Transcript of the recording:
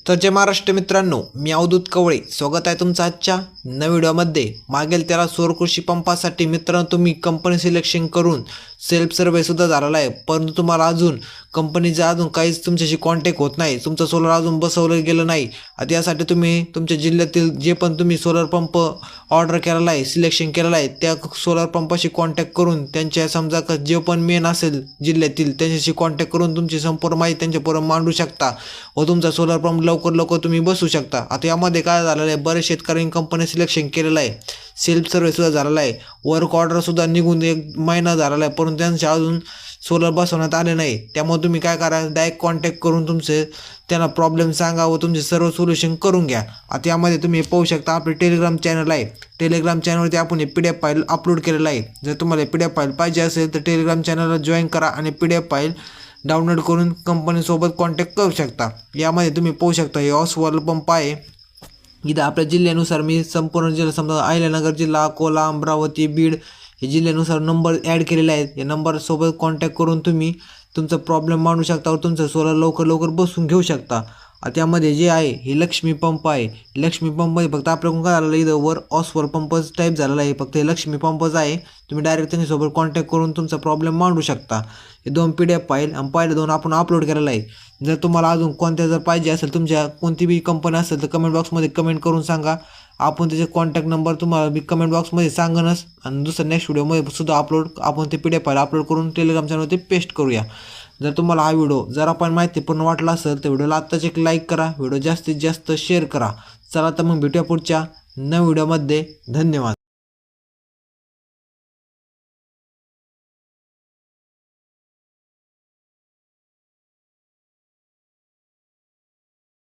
तर जय महाराष्ट्र मित्रांनो, मी अवधूत कवळे स्वागत आहे तुमचं आजच्या नव्या व्हिडिओमध्ये। मागेल त्याला सौर कृषी पंपासाठी मित्रांनो तुम्ही कंपनी सिलेक्शन करून सेल्फ सर्वे सुद्धा झालेला आहे, परंतु तुम्हाला अजून कंपनीचा अजून काहीच तुमच्याशी कॉन्टॅक्ट होत नाही, तुमचं सोलर अजून बसवलं गेलं नाही। आता यासाठी तुम्ही तुमच्या जिल्ह्यातील जे पण तुम्ही सोलर पंप ऑर्डर केलेला आहे, सिलेक्शन केलेला आहे, त्या सोलर पंपाशी कॉन्टॅक्ट करून त्यांच्या समजा जे पण मेन असेल जिल्ह्यातील त्यांच्याशी कॉन्टॅक्ट करून तुमची संपूर्ण माहिती त्यांच्यापर्यंत मांडू शकता व तुमचा सोलर पंप लवकर तुम्ही बसवू शकता। आता यामध्ये काय झालेलं आहे, बरेच शेतकऱ्यांनी कंपनी सिलेक्शन केलेलं आहे, सेल्फ सर्वे सुद्धा झालेला आहे, वर्क ऑर्डर सुद्धा निघून 1 महिना झालेला आहे, परंतु त्यांच्या अजून सोलर बसवण्यात आले नाही। त्यामुळे तुम्ही काय करा, डायरेक्ट कॉन्टॅक्ट करून तुमचे त्यांना प्रॉब्लेम सांगा व तुमचे सर्व सोल्युशन करून घ्या। आता यामध्ये तुम्ही पाहू शकता आपले टेलिग्राम चॅनल आहे, टेलिग्राम चॅनलवरती आपण PDF फाईल अपलोड केलेला आहे। जर तुम्हाला PDF फाईल पाहिजे असेल तर टेलिग्राम चॅनलला जॉईन करा आणि PDF फाईल डाउनलोड करून कंपनीसोबत कॉन्टॅक्ट करू शकता। यामध्ये तुम्ही पाहू शकता हे ऑसवाल पंप आहे, इथं आपल्या जिल्ह्यानुसार मी संपूर्ण जिल्हा समजा अहिल्यानगर जिल्हा, अकोला, अमरावती, बीड हे जिल्ह्यानुसार नंबर ॲड केलेले आहेत। या नंबरसोबत कॉन्टॅक्ट करून तुम्ही तुमचा प्रॉब्लेम मांडू शकता व तुमचं सोलर लवकर बसवून घेऊ शकता। त्यामध्ये जे आहे हे लक्ष्मी पंप आहे, लक्ष्मी पंपमध्ये फक्त आपल्याकडून काय झालेलं इथं वर ऑसवर पंपच टाईप झालेला आहे, फक्त हे लक्ष्मी पंपच आहे। तुम्ही डायरेक्ट त्यांच्यासोबत कॉन्टॅक्ट करून तुमचा प्रॉब्लेम मांडू शकता। हे 2 PDF फाईल आणि पहिले 2 आपण अपलोड केलेला आहे। जर तुम्हाला अजून कोणत्या जर पाहिजे असेल, तुमच्या कोणती बी कंपनी असेल तर कमेंट बॉक्समध्ये कमेंट करून सांगा, आपण त्याचे कॉन्टॅक्ट नंबर तुम्हाला मी कमेंट बॉक्समध्ये सांगनच। आणि दुसऱ्या नेक्स्ट व्हिडिओमध्ये सुद्धा आपण ते PDF फाईल अपलोड करून टेलिग्राम चॅनलवरती पेस्ट करूया। जर तुम्हाला हा व्हिडिओ जर आपण माहितीपूर्ण वाटला असेल तर व्हिडिओला आत्ताच एक लाईक करा, व्हिडिओ जास्तीत जास्त शेअर करा। चला तर मग भेटूया पुढच्या नव्या व्हिडिओमध्ये। धन्यवाद।